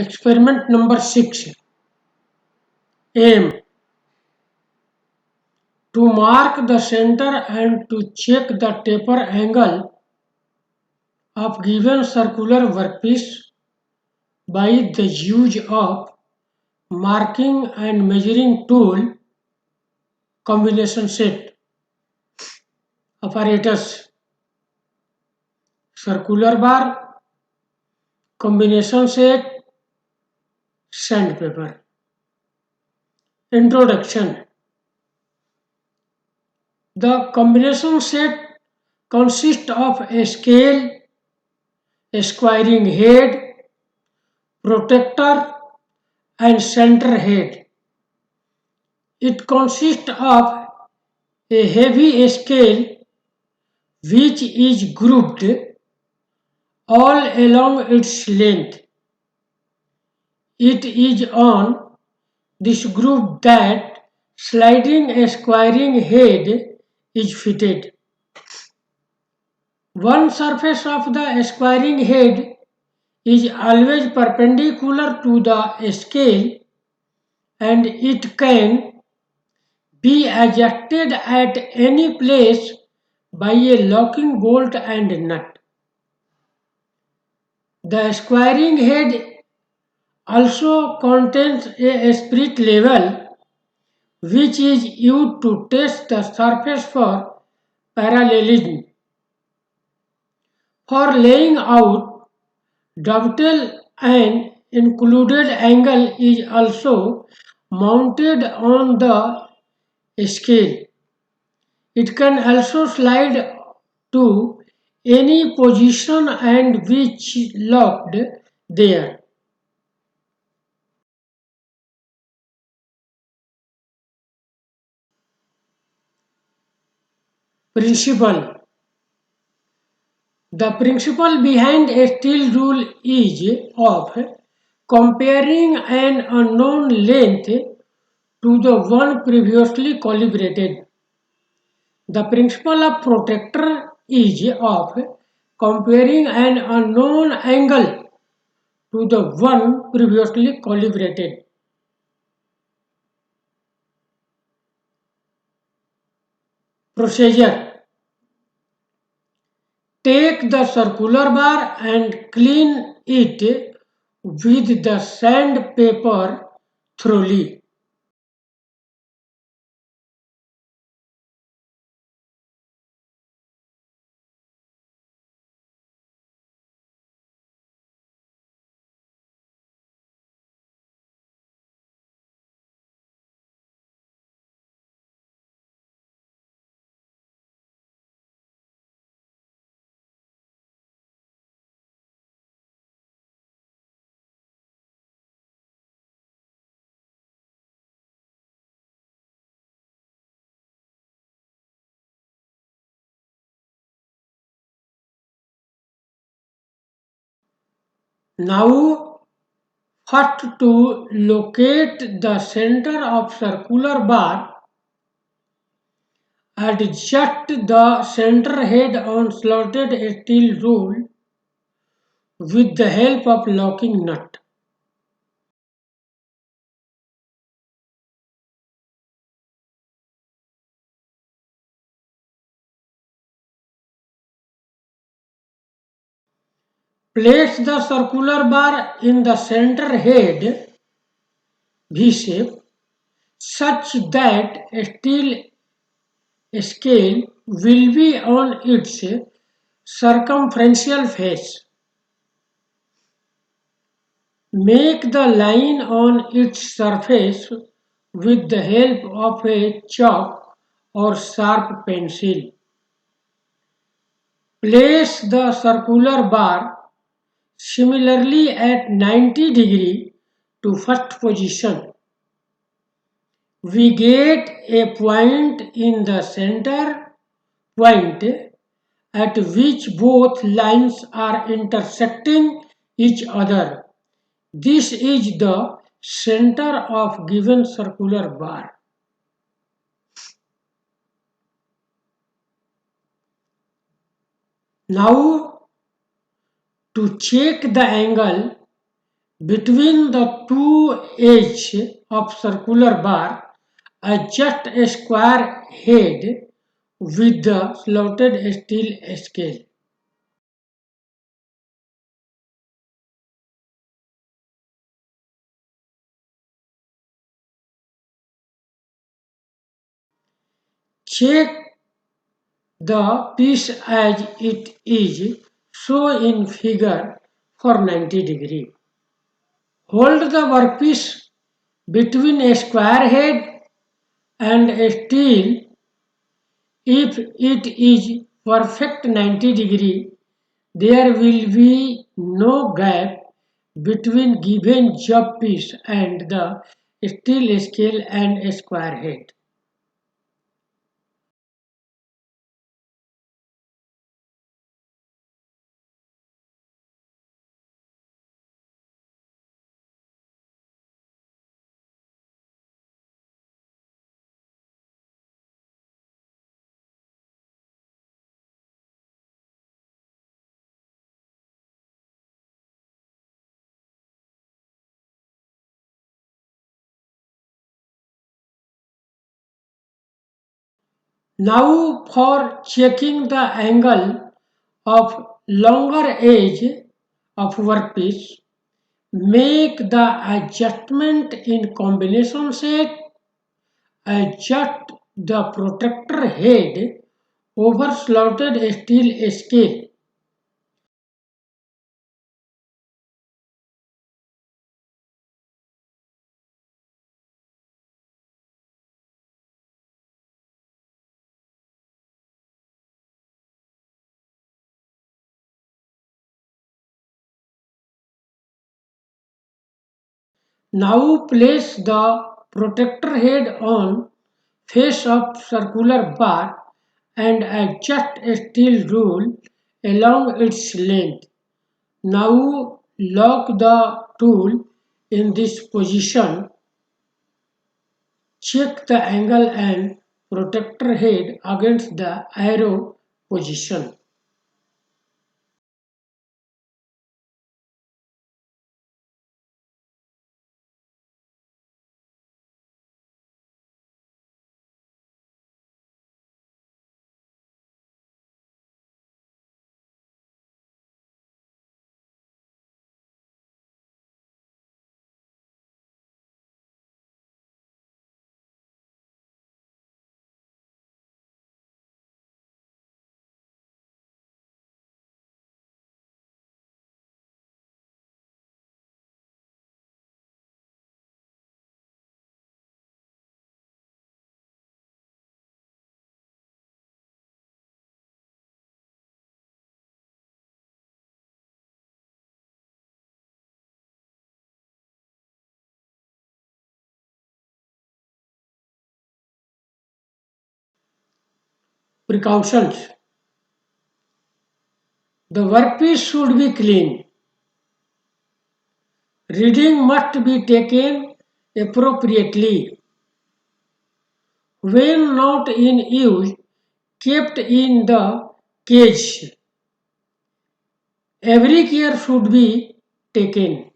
Experiment number 6. Aim: to mark the center and to check the taper angle of given circular workpiece by the use of marking and measuring tool combination set. Apparatus: circular bar, combination set, sandpaper. Introduction: the combination set consists of a scale, a squaring head, protector, and center head. It consists of a heavy scale which is grouped all along its length. It is on this group that sliding a squaring head is fitted. One surface of the squaring head is always perpendicular to the scale, and it can be adjusted at any place by a locking bolt and nut. The squaring head also contains a spirit level which is used to test the surface for parallelism. For laying out dovetail, an included angle is also mounted on the scale. It can also slide to any position and which locked there. Principle: the principle behind a steel rule is of comparing an unknown length to the one previously calibrated. The principle of protractor is of comparing an unknown angle to the one previously calibrated. Procedure: take the circular bar and clean it with the sandpaper thoroughly. Now, first to locate the center of circular bar, adjust the center head on slotted steel rule with the help of locking nut. Place the circular bar in the center head V shape such that a steel scale will be on its circumferential face. Make the line on its surface with the help of a chalk or sharp pencil. Place the circular bar similarly at 90° to first position. We get a point in the center point at which both lines are intersecting each other. This is the center of given circular bar. Now, to check the angle, Between the two edges of circular bar, adjust a square head with the slotted steel scale. Check the piece as it is shown in figure for 90 degree. Hold the workpiece between a square head and a steel. If it is perfect 90 degree, there will be no gap between given job piece and the steel scale and a square head. Now for checking the angle of longer edge of workpiece, make the adjustment in combination set. Adjust the protractor head over slotted steel scale. Now place the protector head on face of circular bar and adjust a steel rule along its length. Now lock the tool in this position. Check the angle and protector head against the arrow position. Precautions. The workpiece should be clean. Reading must be taken appropriately. When not in use, kept in the cage. Every care should be taken.